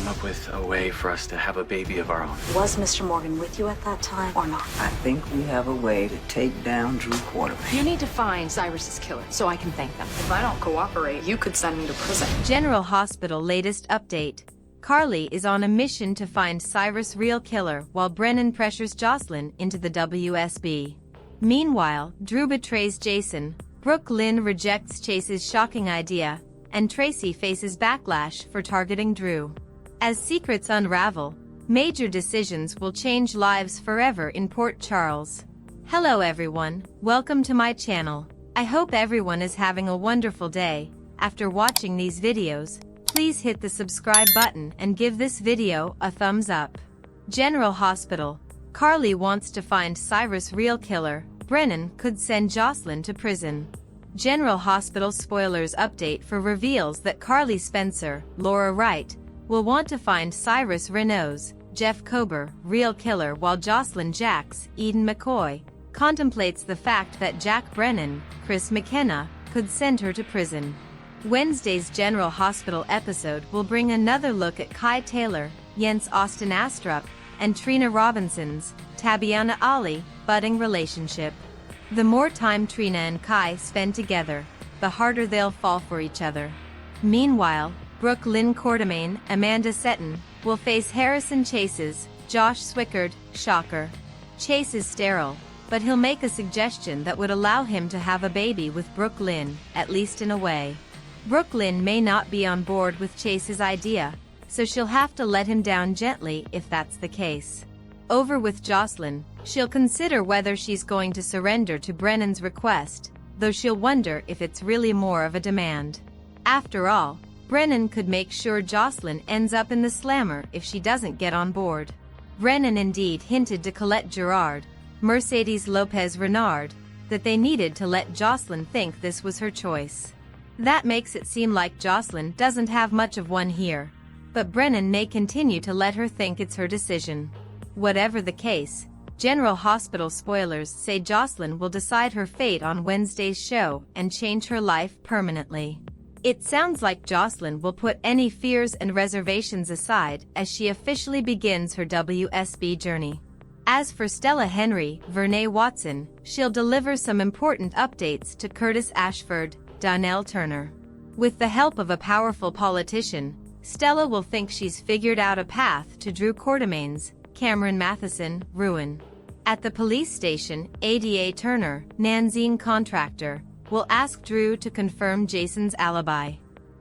come up with a way for us to have a baby of our own. Was Mr. Morgan with you at that time or not? I think we have a way to take down Drew Quartermain. You need to find Cyrus's killer so I can thank them. If I don't cooperate, you could send me to prison. General Hospital latest update. Carly is on a mission to find Cyrus' real killer while Brennan pressures Jocelyn into the WSB. Meanwhile, Drew betrays Jason, Brooke Lynn rejects Chase's shocking idea, and Tracy faces backlash for targeting Drew. As secrets unravel, major decisions will change lives forever in Port Charles. Hello everyone, welcome to my channel. I hope everyone is having a wonderful day. After watching these videos, please hit the subscribe button and give this video a thumbs up. General Hospital. Carly wants to find Cyrus' real killer. Brennan could send Jocelyn to prison. General Hospital spoilers update for reveals that Carly Spencer, Laura Wright, will want to find Cyrus Renault's, Jeff Kober, real killer while Jocelyn Jacks, Eden McCoy, contemplates the fact that Jack Brennan, Chris McKenna, could send her to prison. Wednesday's General Hospital episode will bring another look at Kai Taylor, Jens Austin Astrup, and Trina Robinson's, Tabiana Ali, budding relationship. The more time Trina and Kai spend together, the harder they'll fall for each other. Meanwhile, Brooke Lynn Quartermain, Amanda Seton, will face Harrison Chase's, Josh Swickard, shocker. Chase is sterile, but he'll make a suggestion that would allow him to have a baby with Brooke Lynn, at least in a way. Brooke Lynn may not be on board with Chase's idea, so she'll have to let him down gently if that's the case. Over with Jocelyn, she'll consider whether she's going to surrender to Brennan's request, though she'll wonder if it's really more of a demand. After all, Brennan could make sure Jocelyn ends up in the slammer if she doesn't get on board. Brennan indeed hinted to Colette Gerard, Mercedes Lopez Renard, that they needed to let Jocelyn think this was her choice. That makes it seem like Jocelyn doesn't have much of one here, but Brennan may continue to let her think it's her decision. Whatever the case, General Hospital spoilers say Jocelyn will decide her fate on Wednesday's show and change her life permanently. It sounds like Jocelyn will put any fears and reservations aside as she officially begins her WSB journey. As for Stella Henry, Vernee Watson, she'll deliver some important updates to Curtis Ashford, Donnell Turner. With the help of a powerful politician, Stella will think she's figured out a path to Drew Quartermain's, Cameron Matheson, ruin. At the police station, ADA Turner, Nanzine contractor, will ask Drew to confirm Jason's alibi.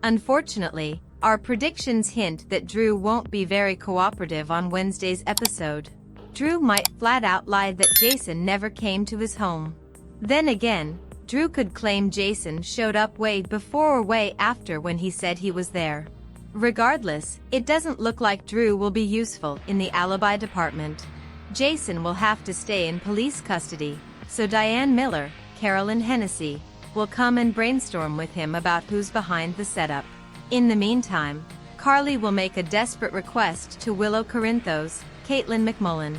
Unfortunately, our predictions hint that Drew won't be very cooperative on Wednesday's episode. Drew might flat out lie that Jason never came to his home. Then again, Drew could claim Jason showed up way before or way after when he said he was there. Regardless, it doesn't look like Drew will be useful in the alibi department. Jason will have to stay in police custody, so Diane Miller, Carolyn Hennessy, will come and brainstorm with him about who's behind the setup. In the meantime, Carly will make a desperate request to Willow Corinthos, Caitlin McMullen.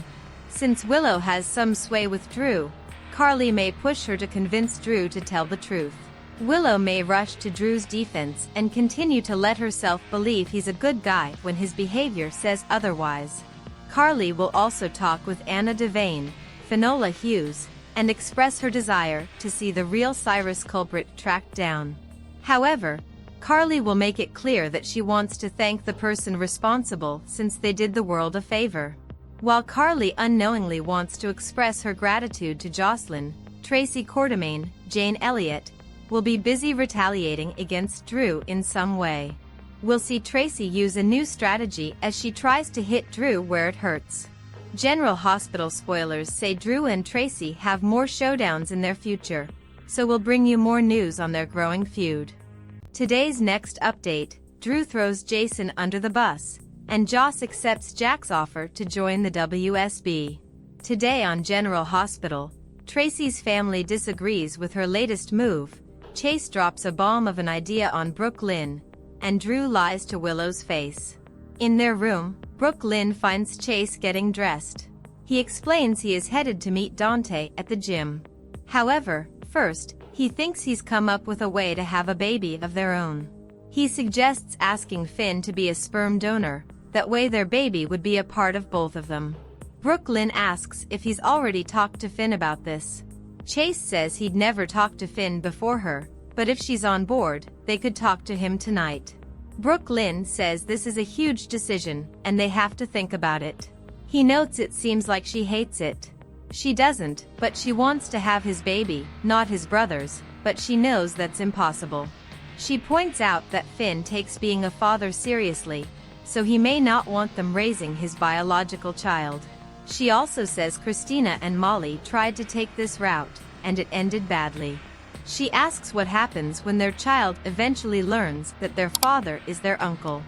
Since Willow has some sway with Drew, Carly may push her to convince Drew to tell the truth. Willow may rush to Drew's defense and continue to let herself believe he's a good guy when his behavior says otherwise. Carly will also talk with Anna Devane, Finola Hughes, and express her desire to see the real Cyrus culprit tracked down. However, Carly will make it clear that she wants to thank the person responsible since they did the world a favor. While Carly unknowingly wants to express her gratitude to Jocelyn, Tracy Quartermain, Jane Elliott, will be busy retaliating against Drew in some way. We'll see Tracy use a new strategy as she tries to hit Drew where it hurts. General Hospital spoilers say Drew and Tracy have more showdowns in their future, so we'll bring you more news on their growing feud. Today's next update, Drew throws Jason under the bus, and Joss accepts Jack's offer to join the WSB. Today on General Hospital, Tracy's family disagrees with her latest move, Chase drops a bomb of an idea on Brooke Lynn, and Drew lies to Willow's face. In their room, Brooke Lynn finds Chase getting dressed. He explains he is headed to meet Dante at the gym. However, first, he thinks he's come up with a way to have a baby of their own. He suggests asking Finn to be a sperm donor, That way their baby would be a part of both of them. Brooklyn asks if he's already talked to Finn about this. Chase says he'd never talked to Finn before her, but if she's on board, they could talk to him tonight. Brooklyn says this is a huge decision, and they have to think about it. He notes it seems like she hates it. She doesn't, but she wants to have his baby, not his brother's, but she knows that's impossible. She points out that Finn takes being a father seriously, so he may not want them raising his biological child. She also says Christina and Molly tried to take this route, and it ended badly. She asks what happens when their child eventually learns that their father is their uncle.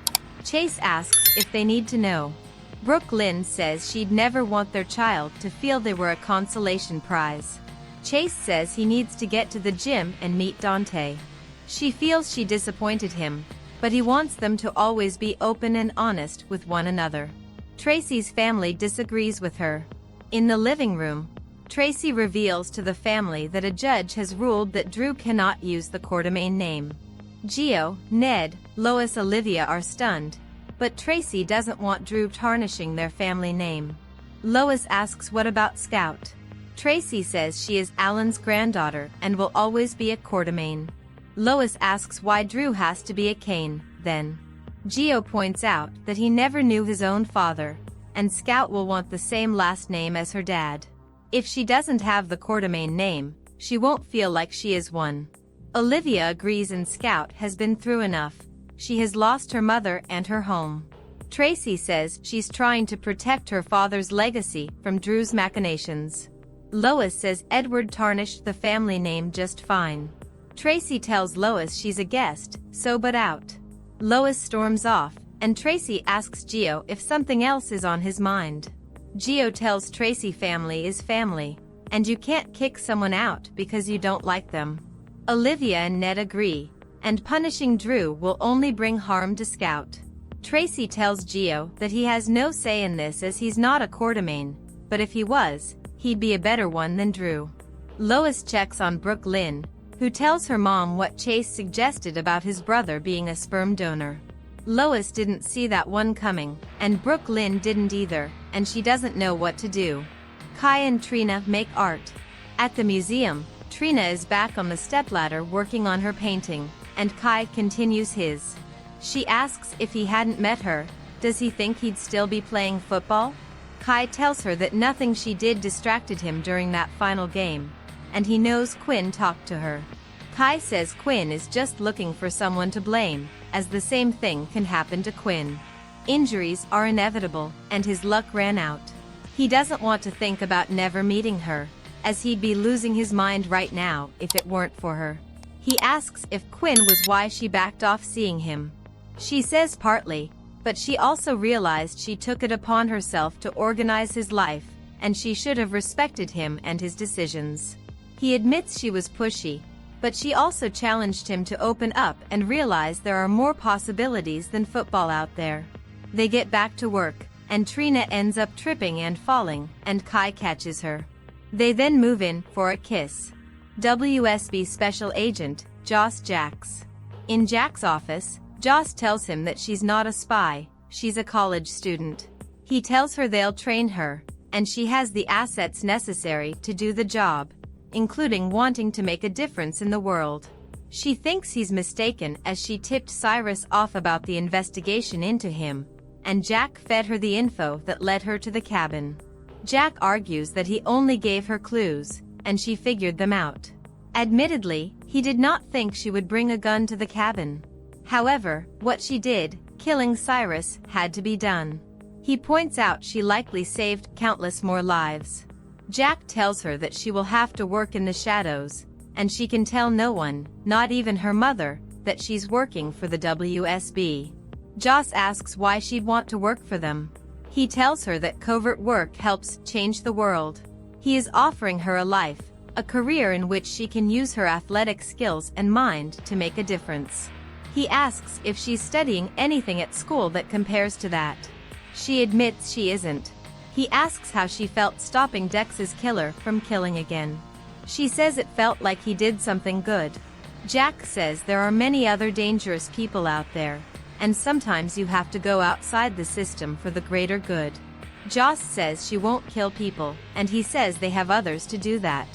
Chase asks if they need to know. Brooklyn says she'd never want their child to feel they were a consolation prize. Chase says he needs to get to the gym and meet Dante. She feels she disappointed him, but he wants them to always be open and honest with one another. Tracy's family disagrees with her. In the living room, Tracy reveals to the family that a judge has ruled that Drew cannot use the Quartermain name. Gio, Ned, Lois, Olivia are stunned, but Tracy doesn't want Drew tarnishing their family name. Lois asks what about Scout. Tracy says she is Alan's granddaughter and will always be a Quartermain. Lois asks why Drew has to be a Kane, then. Gio points out that he never knew his own father, and Scout will want the same last name as her dad. If she doesn't have the Quartermain name, she won't feel like she is one. Olivia agrees and Scout has been through enough. She has lost her mother and her home. Tracy says she's trying to protect her father's legacy from Drew's machinations. Lois says Edward tarnished the family name just fine. Tracy tells Lois she's a guest, so but out. Lois storms off, and Tracy asks Gio if something else is on his mind. Gio tells Tracy family is family, and you can't kick someone out because you don't like them. Olivia and Ned agree, and punishing Drew will only bring harm to Scout. Tracy tells Gio that he has no say in this as he's not a Quartermain, but if he was, he'd be a better one than Drew. Lois checks on Brooklyn, who tells her mom what Chase suggested about his brother being a sperm donor. Lois didn't see that one coming, and Brooklyn didn't either, and she doesn't know what to do. Kai and Trina make art. At the museum, Trina is back on the stepladder working on her painting, and Kai continues his. She asks if he hadn't met her, does he think he'd still be playing football? Kai tells her that nothing she did distracted him during that final game, and he knows Quinn talked to her. Kai says Quinn is just looking for someone to blame, as the same thing can happen to Quinn. Injuries are inevitable, and his luck ran out. He doesn't want to think about never meeting her, as he'd be losing his mind right now if it weren't for her. He asks if Quinn was why she backed off seeing him. She says partly, but she also realized she took it upon herself to organize his life, and she should have respected him and his decisions. He admits she was pushy, but she also challenged him to open up and realize there are more possibilities than football out there. They get back to work, and Trina ends up tripping and falling, and Kai catches her. They then move in for a kiss. WSB Special Agent, Joss Jacks. In Jack's office, Joss tells him that she's not a spy, she's a college student. He tells her they'll train her, and she has the assets necessary to do the job, including wanting to make a difference in the world. She thinks he's mistaken as she tipped Cyrus off about the investigation into him, and Jack fed her the info that led her to the cabin. Jack argues that he only gave her clues, and she figured them out. Admittedly, he did not think she would bring a gun to the cabin. However, what she did, killing Cyrus, had to be done. He points out she likely saved countless more lives. Jack tells her that she will have to work in the shadows, and she can tell no one, not even her mother, that she's working for the WSB. Joss asks why she'd want to work for them. He tells her that covert work helps change the world. He is offering her a life, a career in which she can use her athletic skills and mind to make a difference. He asks if she's studying anything at school that compares to that. She admits she isn't. He asks how she felt stopping Dex's killer from killing again. She says it felt like he did something good. Jack says there are many other dangerous people out there, and sometimes you have to go outside the system for the greater good. Joss says she won't kill people, and he says they have others to do that.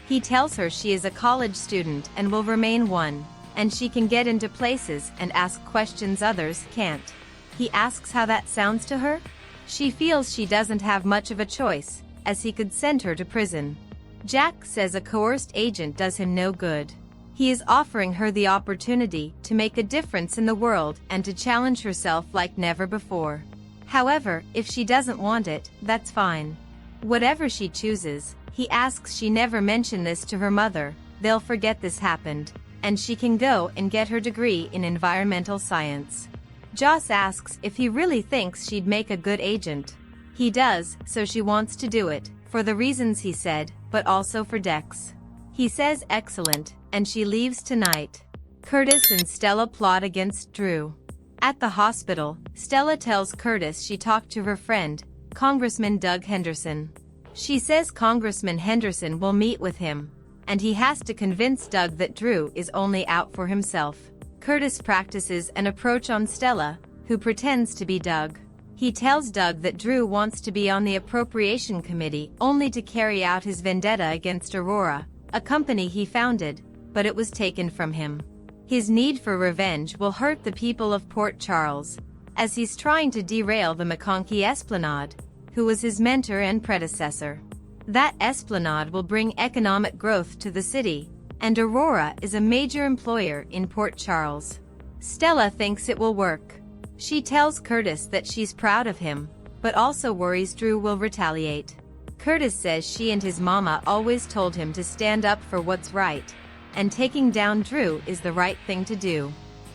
He tells her she is a college student and will remain one, and she can get into places and ask questions others can't. He asks how that sounds to her. She feels she doesn't have much of a choice, as he could send her to prison. Jack says a coerced agent does him no good. He is offering her the opportunity to make a difference in the world and to challenge herself like never before. However, if she doesn't want it, that's fine. Whatever she chooses, he asks she never mention this to her mother, they'll forget this happened, and she can go and get her degree in environmental science. Joss asks if he really thinks she'd make a good agent. He does, so she wants to do it, for the reasons he said, but also for Dex. He says excellent, and she leaves tonight. Curtis and Stella plot against Drew. At the hospital, Stella tells Curtis she talked to her friend, Congressman Doug Henderson. She says Congressman Henderson will meet with him, and he has to convince Doug that Drew is only out for himself. Curtis practices an approach on Stella, who pretends to be Doug. He tells Doug that Drew wants to be on the appropriation committee only to carry out his vendetta against Aurora, a company he founded, but it was taken from him. His need for revenge will hurt the people of Port Charles, as he's trying to derail the McConkey Esplanade, who was his mentor and predecessor. That Esplanade will bring economic growth to the city, and Aurora is a major employer in Port Charles. Stella thinks it will work. She tells Curtis that she's proud of him, but also worries Drew will retaliate. Curtis says she and his mama always told him to stand up for what's right, and taking down Drew is the right thing to do.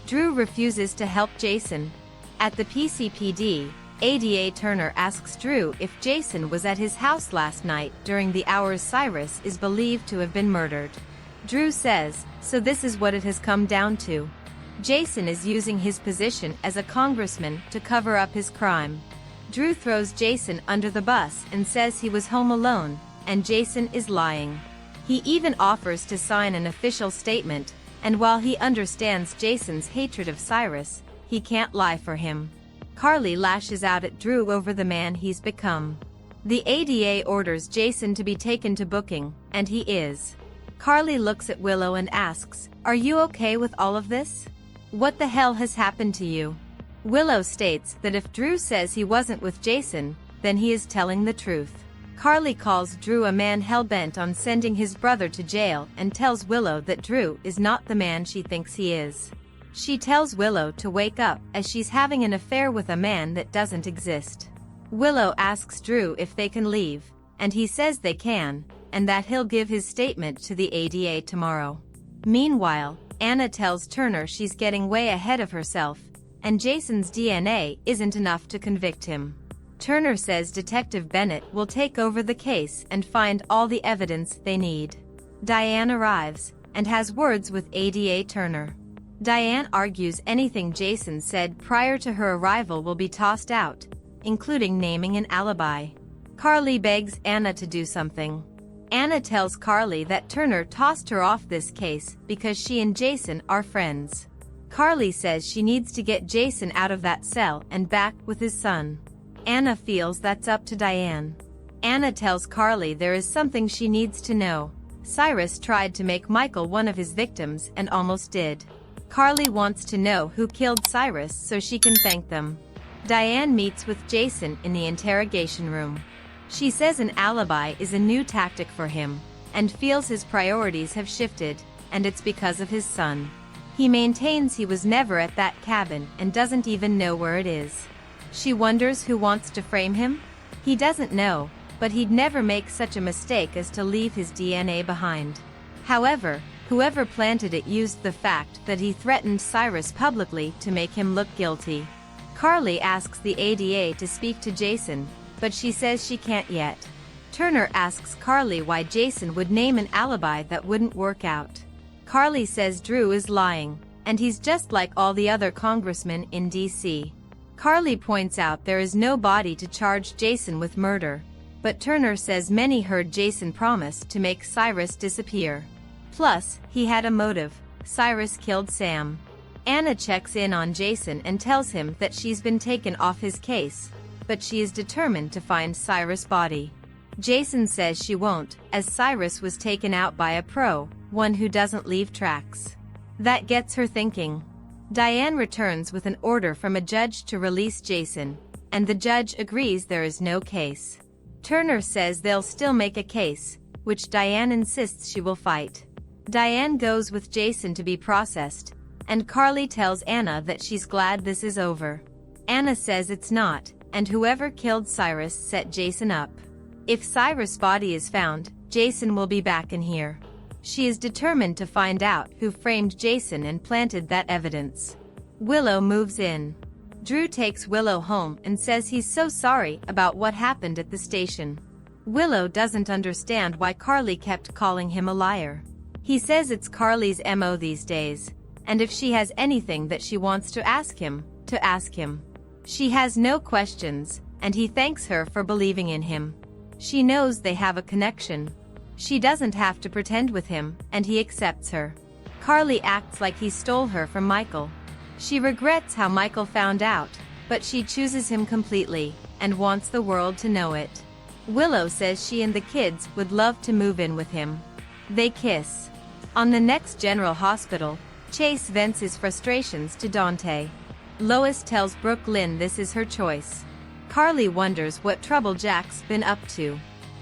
Drew refuses to help Jason. At the PCPD, ADA Turner asks Drew if Jason was at his house last night during the hours Cyrus is believed to have been murdered. Drew says, so this is what it has come down to. Jason is using his position as a congressman to cover up his crime. Drew throws Jason under the bus and says he was home alone, and Jason is lying. He even offers to sign an official statement, and while he understands Jason's hatred of Cyrus, he can't lie for him. Carly lashes out at Drew over the man he's become. The ADA orders Jason to be taken to booking, and he is. Carly looks at Willow and asks, "Are you okay with all of this? What the hell has happened to you?" Willow states that if Drew says he wasn't with Jason, then he is telling the truth. Carly calls Drew a man hell-bent on sending his brother to jail and tells Willow that Drew is not the man she thinks he is. She tells Willow to wake up as she's having an affair with a man that doesn't exist. Willow asks Drew if they can leave, and he says they can, and that he'll give his statement to the ADA tomorrow. Meanwhile, Anna tells Turner she's getting way ahead of herself, and Jason's DNA isn't enough to convict him. Turner says Detective Bennett will take over the case and find all the evidence they need. Diane arrives, and has words with ADA Turner. Diane argues anything Jason said prior to her arrival will be tossed out, including naming an alibi. Carly begs Anna to do something. Anna tells Carly that Turner tossed her off this case because she and Jason are friends. Carly says she needs to get Jason out of that cell and back with his son. Anna feels that's up to Diane. Anna tells Carly there is something she needs to know. Cyrus tried to make Michael one of his victims and almost did. Carly wants to know who killed Cyrus so she can thank them. Diane meets with Jason in the interrogation room. She says an alibi is a new tactic for him, and feels his priorities have shifted, and it's because of his son. He maintains he was never at that cabin and doesn't even know where it is. She wonders who wants to frame him? He doesn't know, but he'd never make such a mistake as to leave his DNA behind. However, whoever planted it used the fact that he threatened Cyrus publicly to make him look guilty. Carly asks the ADA to speak to Jason, but she says she can't yet. Turner asks Carly why Jason would name an alibi that wouldn't work out. Carly says Drew is lying, and he's just like all the other congressmen in D.C. Carly points out there is no body to charge Jason with murder, but Turner says many heard Jason promise to make Cyrus disappear. Plus, he had a motive. Cyrus killed Sam. Anna checks in on Jason and tells him that she's been taken off his case, but she is determined to find Cyrus' body. Jason says she won't, as Cyrus was taken out by a pro, one who doesn't leave tracks. That gets her thinking. Diane returns with an order from a judge to release Jason, and the judge agrees there is no case. Turner says they'll still make a case, which Diane insists she will fight. Diane goes with Jason to be processed, and Carly tells Anna that she's glad this is over. Anna says it's not, and whoever killed Cyrus set Jason up. If Cyrus' body is found, Jason will be back in here. She is determined to find out who framed Jason and planted that evidence. Willow moves in. Drew takes Willow home and says he's so sorry about what happened at the station. Willow doesn't understand why Carly kept calling him a liar. He says it's Carly's MO these days, and if she has anything that she wants to ask him. She has no questions, and he thanks her for believing in him. She knows they have a connection. She doesn't have to pretend with him, and he accepts her. Carly acts like he stole her from Michael. She regrets how Michael found out, but she chooses him completely, and wants the world to know it. Willow says she and the kids would love to move in with him. They kiss. On the next General Hospital, Chase vents his frustrations to Dante. Lois tells Brooklyn this is her choice. Carly wonders what trouble Jack's been up to.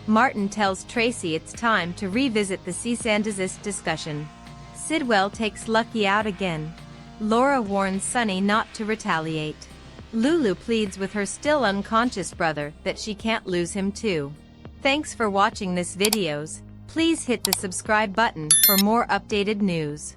Martin tells Tracy it's time to revisit the cease and desist discussion. Sidwell takes Lucky out again. Laura warns Sunny not to retaliate. Lulu pleads with her still unconscious brother that she can't lose him too. Thanks for watching this videos. Please hit the subscribe button for more updated news.